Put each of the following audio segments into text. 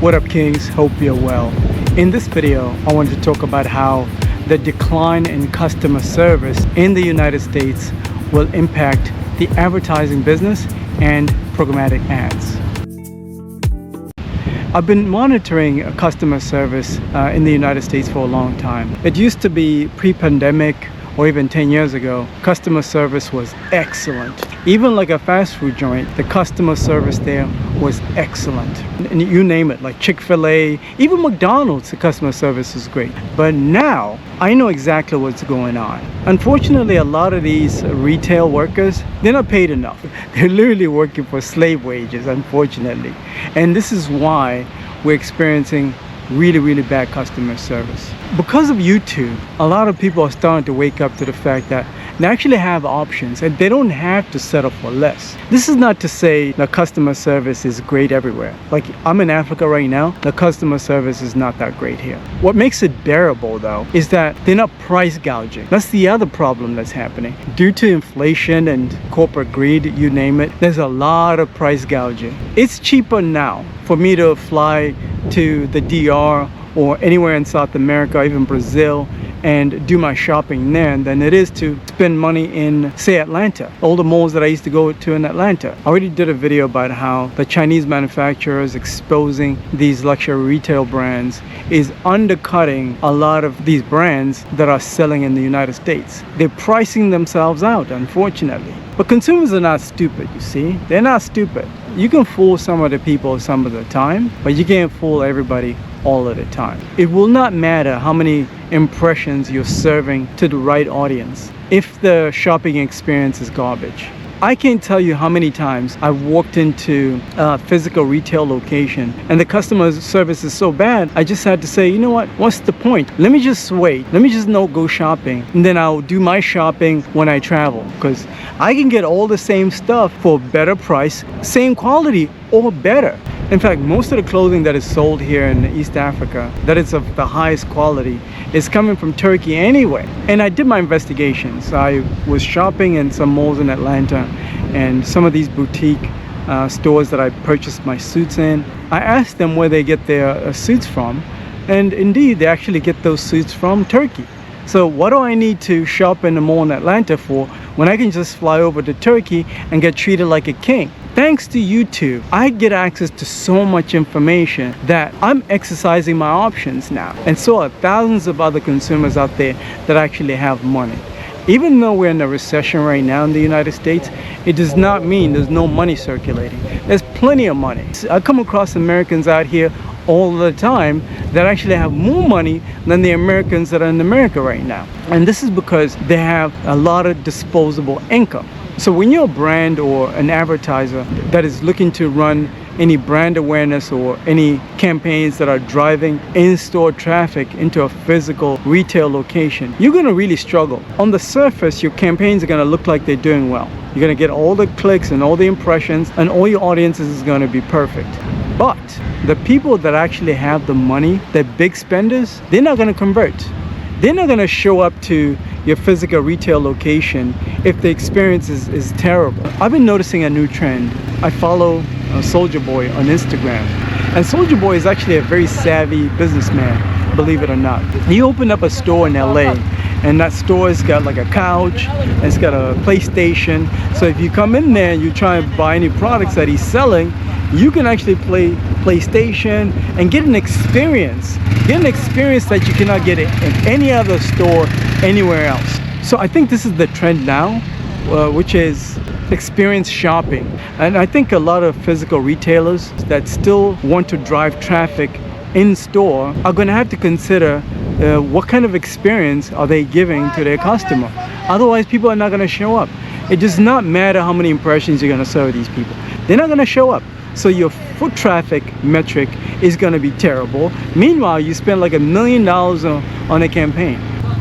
What up, Kings? Hope you're well. In this video, I want to talk about how the decline in customer service in the United States will impact the advertising business and programmatic ads. I've been monitoring customer service in the United States for a long time. It used to be pre-pandemic or even 10 years ago, customer service was excellent. Even like a fast food joint, the customer service there was excellent. And you name it, like Chick-fil-A, even McDonald's, the customer service is great. But now, I know exactly what's going on. Unfortunately, a lot of these retail workers, they're not paid enough. They're literally working for slave wages, unfortunately. And this is why we're experiencing really bad customer service. Because of YouTube, a lot of people are starting to wake up to the fact that they actually have options and they don't have to settle for less. This is not to say the customer service is great everywhere. Like, I'm in Africa right now, the customer service is not that great here. What makes it bearable though is that they're not price gouging. That's the other problem that's happening. Due to inflation and corporate greed, you name it, there's a lot of price gouging. It's cheaper now for me to fly to the DR or anywhere in South America, even Brazil, and do my shopping there than it is to spend money in, say, Atlanta. All the malls that I used to go to in Atlanta. I already did a video about how the Chinese manufacturers exposing these luxury retail brands is undercutting a lot of these brands that are selling in the United States. They're pricing themselves out, unfortunately. But consumers are not stupid, you see. They're not stupid. You can fool some of the people some of the time, but you can't fool everybody all of the time. It will not matter how many impressions you're serving to the right audience if the shopping experience is garbage. I can't tell you how many times I've walked into a physical retail location and the customer service is so bad, I just had to say, you know what, what's the point? Let me just wait. Let me just not go shopping, and then I'll do my shopping when I travel, because I can get all the same stuff for a better price, same quality or better. In fact, most of the clothing that is sold here in East Africa, that is of the highest quality, is coming from Turkey anyway. And I did my investigations. I was shopping in some malls in Atlanta and some of these boutique stores that I purchased my suits in. I asked them where they get their suits from, and indeed, they actually get those suits from Turkey. So what do I need to shop in a mall in Atlanta for when I can just fly over to Turkey and get treated like a king? Thanks to YouTube, I get access to so much information that I'm exercising my options now. And so are thousands of other consumers out there that actually have money. Even though we're in a recession right now in the United States, it does not mean there's no money circulating. There's plenty of money. I come across Americans out here all the time that actually have more money than the Americans that are in America right now. And this is because they have a lot of disposable income. So when you're a brand or an advertiser that is looking to run any brand awareness or any campaigns that are driving in-store traffic into a physical retail location, you're going to really struggle. On the surface, your campaigns are going to look like they're doing well. You're going to get all the clicks and all the impressions, and all your audiences is going to be perfect. But the people that actually have the money, the big spenders, they're not going to convert. They're not going to show up to your physical retail location if the experience is terrible. I've been noticing a new trend. I follow Soulja Boy on Instagram. And Soulja Boy is actually a very savvy businessman, believe it or not. He opened up a store in LA, and that store has got like a couch, it's got a PlayStation. So if you come in there and you try and buy any products that he's selling, you can actually play PlayStation and get an experience. Get an experience that you cannot get in any other store anywhere else. So I think this is the trend now, which is experience shopping. And I think a lot of physical retailers that still want to drive traffic in store are going to have to consider what kind of experience are they giving to their customer. Otherwise, people are not going to show up. It does not matter how many impressions you're going to serve these people. They're not going to show up. So your foot traffic metric is going to be terrible. Meanwhile, you spend like $1 million on a campaign.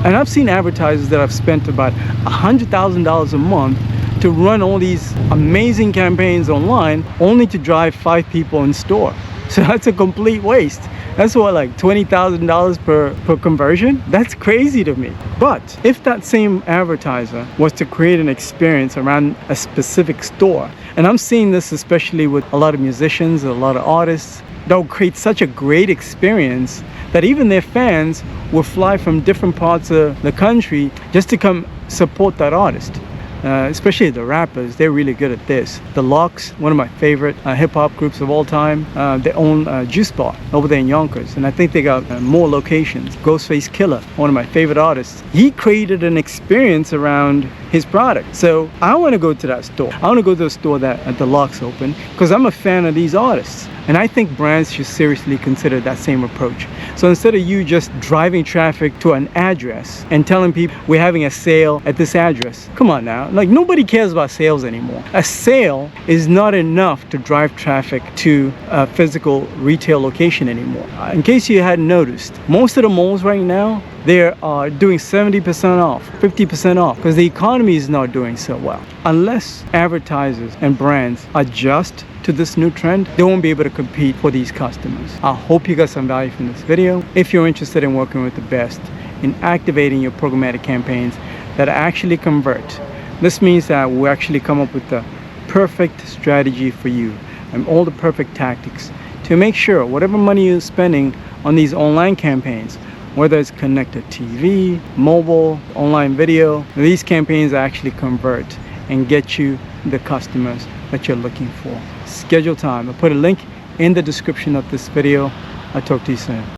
And I've seen advertisers that have spent about $100,000 a month to run all these amazing campaigns online, only to drive 5 people in store. So that's a complete waste. That's what, like $20,000 per conversion? That's crazy to me. But if that same advertiser was to create an experience around a specific store, and I'm seeing this especially with a lot of musicians, a lot of artists, that will create such a great experience that even their fans will fly from different parts of the country just to come support that artist. Especially the rappers, they're really good at this. The Locks, one of my favorite hip-hop groups of all time, they own Juice Bar over there in Yonkers, and I think they got more locations. Ghostface Killer, one of my favorite artists, he created an experience around his product. So I want to go to that store. I want to go to the store that the Locks open because I'm a fan of these artists. And I think brands should seriously consider that same approach. So instead of you just driving traffic to an address and telling people we're having a sale at this address, come on now, like nobody cares about sales anymore. A sale is not enough to drive traffic to a physical retail location anymore. In case you hadn't noticed, most of the malls right now, they are doing 70% off, 50% off, because the economy is not doing so well. Unless advertisers and brands adjust to this new trend, they won't be able to compete for these customers. I hope you got some value from this video. If you're interested in working with the best in activating your programmatic campaigns that actually convert, this means that we'll actually come up with the perfect strategy for you and all the perfect tactics to make sure whatever money you're spending on these online campaigns, whether it's connected TV, mobile, online video, these campaigns actually convert and get you the customers that you're looking for. Schedule time. I'll put a link in the description of this video. I'll talk to you soon.